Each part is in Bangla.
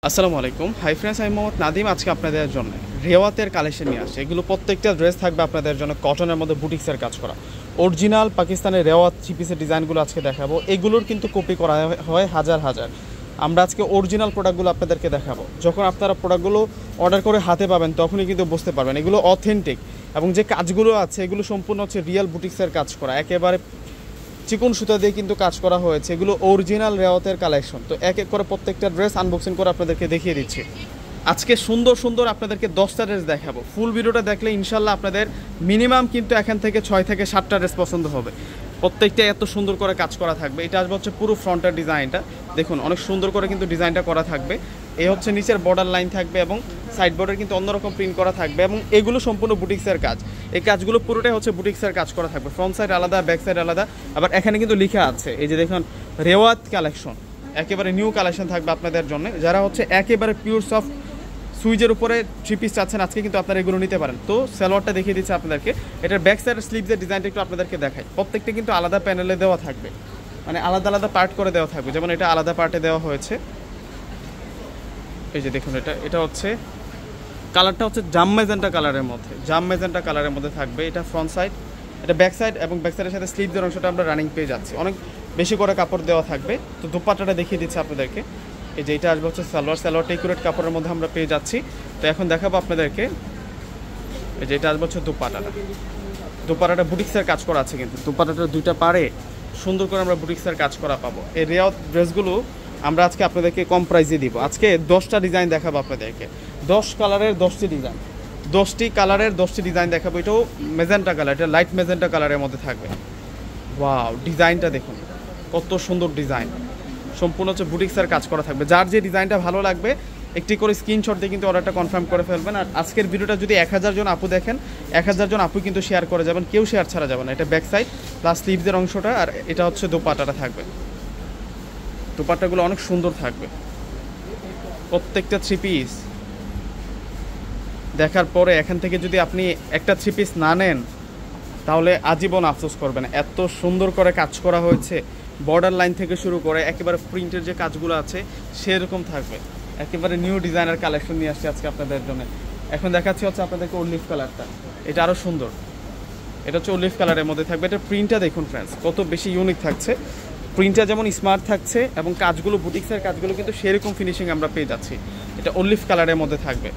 আসসালামু আলাইকুম। হাই ফ্রেন্ডস, আমি মোহাম্মদ নাদিম। আজকে আপনাদের জন্য রেওয়াতের কালেকশন নিয়ে আসছে। এগুলো প্রত্যেকটা ড্রেস থাকবে আপনাদের জন্য কটনের মধ্যে বুটিক্সের কাজ করা। অরিজিনাল পাকিস্তানের রেওয়াত থ্রি পিসের ডিজাইনগুলো আজকে দেখাবো। এগুলোর কিন্তু কপি করা হয় হাজার হাজার। আমরা আজকে অরিজিনাল প্রোডাক্টগুলো আপনাদেরকে দেখাবো। যখন আপনারা প্রোডাক্টগুলো অর্ডার করে হাতে পাবেন তখনই কিন্তু বুঝতে পারবেন এগুলো অথেন্টিক, এবং যে কাজগুলো আছে এগুলো সম্পূর্ণ হচ্ছে রিয়েল বুটিক্সের কাজ করা। একেবারে চিকন সুতা দিয়ে কিন্তু কাজ করা হয়েছে। এগুলো অরিজিনাল রেওয়াতের কালেকশন। তো এক এক করে প্রত্যেকটা ড্রেস আনবক্সিং করে আপনাদেরকে দেখিয়ে দিচ্ছি। আজকে সুন্দর সুন্দর আপনাদেরকে 10টা ড্রেস দেখাবো। ফুল ভিডিওটা দেখলে ইনশাল্লাহ আপনাদের মিনিমাম কিন্তু এখান থেকে 6 থেকে 7টা ড্রেস পছন্দ হবে। প্রত্যেকটা এত সুন্দর করে কাজ করা থাকবে। এটা আসবে হচ্ছে পুরো ফ্রন্টের ডিজাইনটা, দেখুন অনেক সুন্দর করে কিন্তু ডিজাইনটা করা থাকবে। এই হচ্ছে নিচের বর্ডার লাইন থাকবে এবং সাইড বর্ডার কিন্তু অন্যরকম প্রিন্ট করা থাকবে, এবং এগুলো সম্পূর্ণ বুটিক্সের কাজ। এই কাজগুলো পুরোটাই হচ্ছে বুটিক্সের কাজ করা থাকবে। ফ্রন্ট সাইড আলাদা, ব্যাক সাইড আলাদা। আবার এখানে কিন্তু লেখা আছে, এই যে দেখুন রেওয়াত কালেকশন, একেবারে নিউ কালেকশন থাকবে আপনাদের জন্য। যারা হচ্ছে একেবারে পিওর সফট সুইজের উপরে থ্রি পিস চাচ্ছেন আজকে কিন্তু আপনারা এগুলো নিতে পারেন। তো সালোয়ারটা দেখিয়ে দিচ্ছে আপনাদেরকে। এটার ব্যাক সাইড স্লিভসের ডিজাইনটা একটু আপনাদেরকে দেখাই। প্রত্যেকটা কিন্তু আলাদা প্যানেলে দেওয়া থাকবে, মানে আলাদা আলাদা পার্ট করে দেওয়া থাকবে। যেমন এটা আলাদা পার্টে দেওয়া হয়েছে। এই যে দেখুন এটা হচ্ছে কালারটা হচ্ছে জাম ম্যাজেন্টা কালারের মধ্যে, জাম ম্যাজেন্টা কালারের মধ্যে থাকবে। এটা ফ্রন্ট সাইড, এটা ব্যাক সাইড, এবং ব্যাক সাইডের সাথে স্লিভসের অংশটা আমরা রানিং পেয়ে যাচ্ছি। অনেক বেশি করে কাপড় দেওয়া থাকবে। তো দুপাট্টাটা দেখিয়ে দিচ্ছি আপনাদেরকে। এই যে এটা আসবে হচ্ছে সালোয়ারটা একুরেট কাপড়ের মধ্যে আমরা পেয়ে যাচ্ছি। তো এখন দেখাবো আপনাদেরকে, এই যে এটা আসবে হচ্ছে দুপাট্টাটা বুটিক্সের কাজ করা আছে। কিন্তু দুপাট্টাটা দুইটা পারে সুন্দর করে আমরা বুটিক্সের কাজ করা পাবো। এই রেওয়াত ড্রেসগুলো আমরা আজকে আপনাদেরকে কম প্রাইসে দিব। আজকে 10টা ডিজাইন দেখাবো আপনাদেরকে। 10 কালারের 10টি ডিজাইন, 10টি কালারের 10টি ডিজাইন দেখাবো। এটাও মেজেন্টা কালার, এটা লাইট মেজেন্টা কালারের মধ্যে থাকবে। ওয়াও, ডিজাইনটা দেখুন কত সুন্দর ডিজাইন। সম্পূর্ণ হচ্ছে বুটিক্সের কাজ করা থাকবে। যার যে ডিজাইনটা ভালো লাগবে একটি করে স্ক্রিনশট দিয়ে কিন্তু অর্ডারটা কনফার্ম করে ফেলবেন। আর আজকের ভিডিওটা যদি 1000 জন আপু দেখেন, 1000 জন আপু কিন্তু শেয়ার করে যাবেন, কেউ শেয়ার ছাড়া যাবে না। এটা ব্যাক সাইড প্লাস স্লিভসের অংশটা, আর এটা হচ্ছে দোপাট্টাটা থাকবে। দোপাট্টাগুলো অনেক সুন্দর থাকবে। প্রত্যেকটা থ্রি পিস দেখার পরে এখান থেকে যদি আপনি একটা থ্রি পিস না নেন তাহলে আজীবন আফসোস করবেন। এত সুন্দর করে কাজ করা হয়েছে, বর্ডার লাইন থেকে শুরু করে একেবারে প্রিন্টের যে কাজগুলো আছে সেরকম থাকবে। একেবারে নিউ ডিজাইনার কালেকশন নিয়ে আসছে আজকে আপনাদের জন্য। এখন দেখাচ্ছি হচ্ছে আপনাদেরকে অলিভ কালারটা, এটা আরও সুন্দর। এটা হচ্ছে অলিভ কালারের মধ্যে থাকবে। এটা প্রিন্টটা দেখুন ফ্রেন্ডস কত বেশি ইউনিক থাকছে। প্রিন্টটা যেমন স্মার্ট থাকছে এবং কাজগুলো বুটিক্সের কাজগুলো কিন্তু সেরকম ফিনিশিং আমরা পেয়ে যাচ্ছি। এটা অলিভ কালারের মধ্যে থাকবে।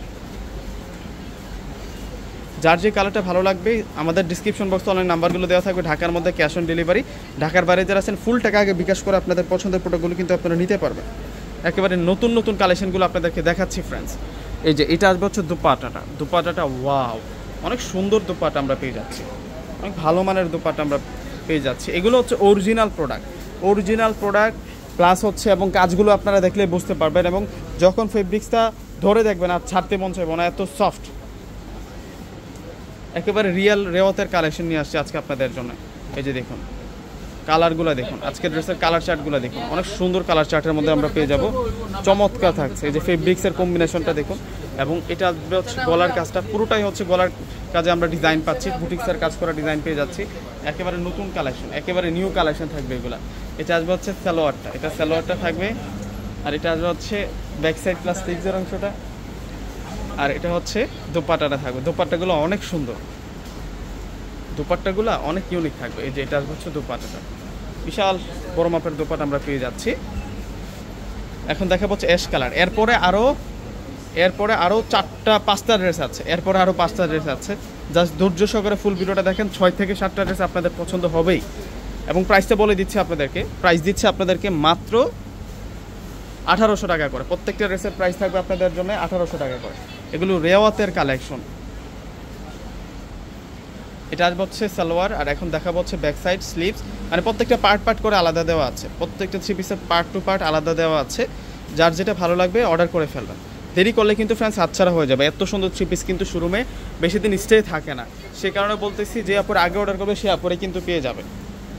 যার যে কালারটা ভালো লাগবে আমাদের ডিসক্রিপশন বক্সে অনলাইন নাম্বারগুলো দেওয়া থাকবে। ঢাকার মধ্যে ক্যাশ অন ডেলিভারি, ঢাকার বাইরে যারা আছেন ফুল টাকা আগে বিকাশ করে আপনাদের পছন্দের প্রোডাক্টগুলো কিন্তু আপনারা নিতে পারবেন। একেবারে নতুন নতুন কালেকশনগুলো আপনাদেরকে দেখাচ্ছি ফ্রেন্ডস। এই যে এটা আসবে হচ্ছে দুপাট্টাটা ওয়াও, অনেক সুন্দর দুপাট্টা আমরা পেয়ে যাচ্ছি, অনেক ভালো মানের দুপাট্টা আমরা পেয়ে যাচ্ছি। এগুলো হচ্ছে অরিজিনাল প্রোডাক্ট প্লাস হচ্ছে, এবং কাজগুলো আপনারা দেখলে বুঝতে পারবেন, এবং যখন ফেব্রিক্সটা ধরে দেখবেন আর ছাড়তে মন চাইবে না, এত সফট। একেবারে রিয়েল রেওয়াতের কালেকশন নিয়ে আসছে আজকে আপনাদের জন্য। এই যে দেখুন কালারগুলো দেখুন, আজকের ড্রেসের কালার চার্টগুলো দেখুন, অনেক সুন্দর কালার চার্টের মধ্যে আমরা পেয়ে যাব। চমৎকার থাকছে। এই যে ফেব্রিক্সের কম্বিনেশনটা দেখুন, এবং এটা হচ্ছে গলার কাজটা পুরোটাই হচ্ছে গলার কাজে আমরা ডিজাইন পাচ্ছি, বুটিক্সের কাজ করা ডিজাইন পেয়ে যাচ্ছি। একেবারে নতুন কালেকশন, একেবারে নিউ কালেকশন থাকবে এগুলো। এটা আসবে হচ্ছে সালোয়ারটা, এটা সালোয়ারটা থাকবে, আর এটা আসবে হচ্ছে ব্যাক সাইড প্লাস স্লিভসের অংশটা, আর এটা হচ্ছে দোপাট্টাটা থাকবে। দোপাট্টাগুলো অনেক সুন্দর, দোপাট্টাগুলো অনেক ইউনিক থাকবে। এই যে এটা হচ্ছে দোপাট্টাটা, বিশাল বড় মাপের দোপাট্টা আমরা পেয়ে যাচ্ছি। এখন দেখা হচ্ছে অ্যাশ কালার। এরপরে আরও 4-5টা ড্রেস আছে, এরপরে আরও 5টা ড্রেস আছে। জাস্ট ধৈর্য সহকারে ফুল ভিডিওটা দেখেন। 6 থেকে 7টা ড্রেস আপনাদের পছন্দ হবেই। এবং প্রাইসটা বলে দিচ্ছি আপনাদেরকে, প্রাইস দিচ্ছে আপনাদেরকে মাত্র 1800 টাকা করে। প্রত্যেকটা ড্রেসের প্রাইস থাকবে আপনাদের জন্য 1800 টাকা করে। এগুলো রেওয়াতের কালেকশন। এটা আসবে হচ্ছে সালোয়ার, আর এখন দেখাবো হচ্ছে ব্যাক সাইড স্লিভস, মানে প্রত্যেকটা পার্ট করে আলাদা দেওয়া আছে। প্রত্যেকটা থ্রি পিসের পার্ট টু পার্ট আলাদা দেওয়া আছে। যার যেটা ভালো লাগবে অর্ডার করে ফেলবেন। দেরি করলে কিন্তু ফ্রেন্ডস হাতছাড়া হয়ে যাবে। এত সুন্দর থ্রি পিস কিন্তু শোরুমে বেশি দিন স্টে থাকে না। সে কারণে বলতেছি যে আপুর আগে অর্ডার করবে সে আপুরে কিন্তু পেয়ে যাবে।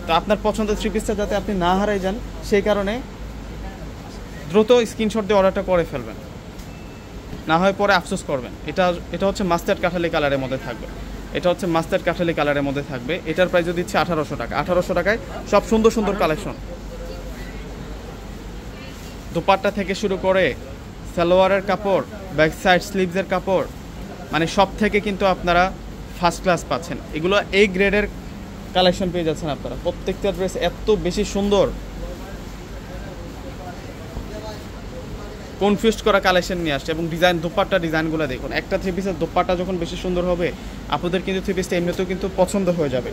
তো আপনার পছন্দের থ্রি পিসটা যাতে আপনি না হারাই যান সেই কারণে দ্রুত স্ক্রিনশট দিয়ে অর্ডারটা করে ফেলবেন, না হয় পরে আফসোস করবেন। এটা হচ্ছে মাস্টার্ড কাঠালি কালারের মধ্যে থাকবে। এটা হচ্ছে মাস্টার্ড কাঠালি কালারের মধ্যে থাকবে। এটার প্রাইস দিচ্ছে 1800 টাকা। 1800 টাকায় সব সুন্দর সুন্দর কালেকশন। দোপাট্টা থেকে শুরু করে সালোয়ারের কাপড়, ব্যাক সাইড স্লিভসের কাপড়, মানে সব থেকে কিন্তু আপনারা ফার্স্ট ক্লাস পাচ্ছেন। এগুলো এই গ্রেডের কালেকশন পেয়ে যাচ্ছেন আপনারা। প্রত্যেকটা ড্রেস এত বেশি সুন্দর, কনফিউজড করা কালেকশন নিয়ে আসছে। এবং ডিজাইন, দোপাট্টা ডিজাইনগুলো দেখুন, একটা থ্রি পিসের দোপাট্টা যখন বেশি সুন্দর হবে আপনাদের কিন্তু থ্রি পিসটা এমনিতেও কিন্তু পছন্দ হয়ে যাবে।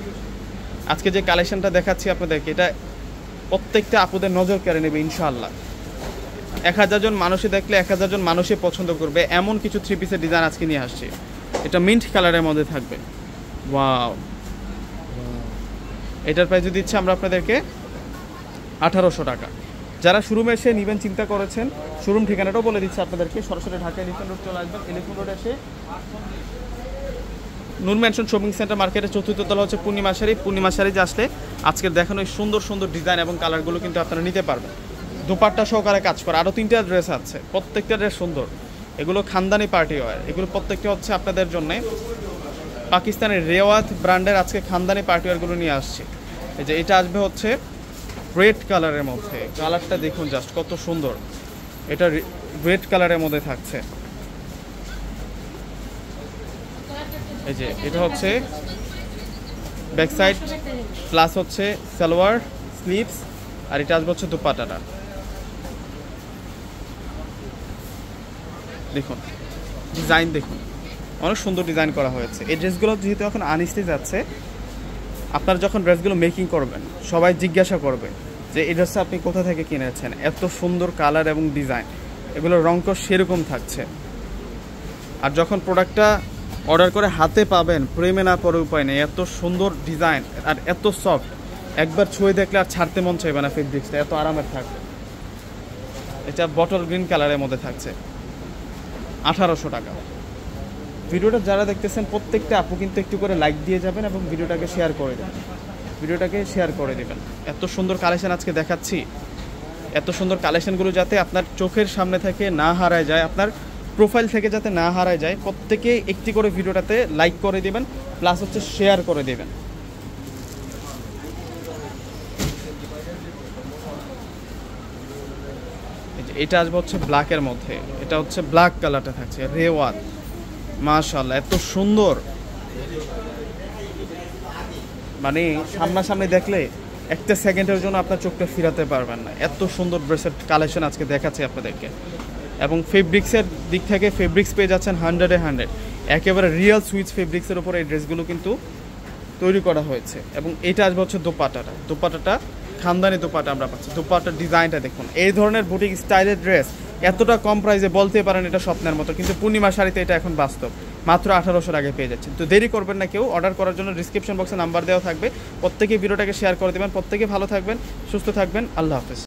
আজকে যে কালেকশনটা দেখাচ্ছি আপনাদেরকে, এটা প্রত্যেকটা আপুদের নজর কেড়ে নেবে ইনশাআল্লাহ। 1000 জন মানুষই দেখলে 1000 জন মানুষই পছন্দ করবে, এমন কিছু থ্রি পিসের ডিজাইন আজকে নিয়ে আসছি। এটা মিন্ট কালারের মধ্যে থাকবে। ওয়াও, এটার প্রাইস দিচ্ছি আমরা আপনাদেরকে 1800 টাকা। যারা শোরুমে এসে নেবেন চিন্তা করেছেন, শোরুম ঠিকানাটাও বলে দিচ্ছি আপনাদেরকে। সরাসরি ঢাকা এলিফ্যান্ট রোড চলে আসবেন। এলিফ্যান্ট রোড এসে নূর ম্যানশন শপিং সেন্টার মার্কেটের 4র্থ তলা হচ্ছে পূর্ণিমা শাড়ি। পূর্ণিমা শাড়ি যে আসলে আজকের দেখানো এই সুন্দর সুন্দর ডিজাইন এবং কালারগুলো কিন্তু আপনারা নিতে পারবেন। দোপাট্টা সহকারে কাজ করা। আরও 3টা ড্রেস আছে, প্রত্যেকটা ড্রেস সুন্দর। এগুলো খানদানি পার্টি ওয়্যার। এগুলো প্রত্যেকটা হচ্ছে আপনাদের জন্য পাকিস্তানের রেওয়াত ব্র্যান্ডের আজকে খানদানি পার্টি ওয়্যারগুলো নিয়ে আসছে। এই যে এটা আসবে হচ্ছে রেড কালারের মধ্যে, কালারটা দেখুন জাস্ট কত সুন্দর। এটা রেড কালারের মধ্যে থাকছে। এই যে এটা হচ্ছে ব্যাক সাইড প্লাস হচ্ছে সালোয়ার স্লিভস, আর এটা আসবে হচ্ছে দুপাট্টাটা। দেখুন ডিজাইন, দেখুন অনেক সুন্দর ডিজাইন করা হয়েছে। এই ড্রেসগুলো যেহেতু এখন আনস্টিচ যাচ্ছে, আপনারা যখন ড্রেসগুলো মেকিং করবেন সবাই জিজ্ঞাসা করবে যে এই ড্রেসটা আপনি কোথা থেকে কিনেছেন, এত সুন্দর কালার এবং ডিজাইন। এগুলোর রঙ সেরকম থাকছে। আর যখন প্রোডাক্টটা অর্ডার করে হাতে পাবেন, প্রেমে না পড়ে উপায় নেই। এত সুন্দর ডিজাইন আর এত সফট, একবার ছুঁয়ে দেখলে আর ছাড়তে মন চাইবে না। ফেব্রিক্সটা এত আরামের থাকবে। এটা বটল গ্রিন কালারের মধ্যে থাকছে, 1800 টাকা। ভিডিওটা যারা দেখতেছেন প্রত্যেকটা আপু কিন্তু একটু করে লাইক দিয়ে যাবেন এবং ভিডিওটাকে শেয়ার করে দেবেন। এত সুন্দর কালেকশন আজকে দেখাচ্ছি। এত সুন্দর কালেকশনগুলো যাতে আপনার চোখের সামনে থেকে না হারায় যায়, আপনার প্রোফাইল থেকে যাতে না হারায় যায়, প্রত্যেকে একটি করে ভিডিওটাতে লাইক করে দিবেন, প্লাস হচ্ছে শেয়ার করে দিবেন। এটা আসবে হচ্ছে ব্ল্যাকের মধ্যে। এটা হচ্ছে ব্ল্যাক কালারটা থাকছে, রেওয়াত। মাশাআল্লাহ, এত সুন্দর, মানে সামনাসামনি দেখলে একটা সেকেন্ডের জন্য আপনার চোখটা ফিরাতে পারবেন না। এত সুন্দর ড্রেসের কালেকশন আজকে দেখাচ্ছি আপনাদেরকে। এবং ফেব্রিক্সের দিক থেকে ফেব্রিক্স পেয়ে যাচ্ছেন 100-এ 100, একেবারে রিয়েল সুইচ ফেব্রিক্সের উপর এই ড্রেসগুলো কিন্তু তৈরি করা হয়েছে। এবং এটা আসবে হচ্ছে দোপাট্টাটা খানদানি দোপাট্টা আমরা পাচ্ছি। দোপাট্টার ডিজাইনটা দেখুন। এই ধরনের বুটিক স্টাইলের ড্রেস এতটা কম প্রাইসে বলতে পারেন এটা স্বপ্নের মতো, কিন্তু পূর্ণিমা শাড়িতে এটা এখন বাস্তব। মাত্র 1800 টাকায় পেয়ে যাচ্ছেন। তো দেরি করবেন না কেউ, অর্ডার করার জন্য ডিসক্রিপশন বক্সে নাম্বার দেওয়া থাকবে। প্রত্যেকে ভিডিওটাকে শেয়ার করে দেবেন। প্রত্যেকে ভালো থাকবেন, সুস্থ থাকবেন। আল্লাহ হাফেজ।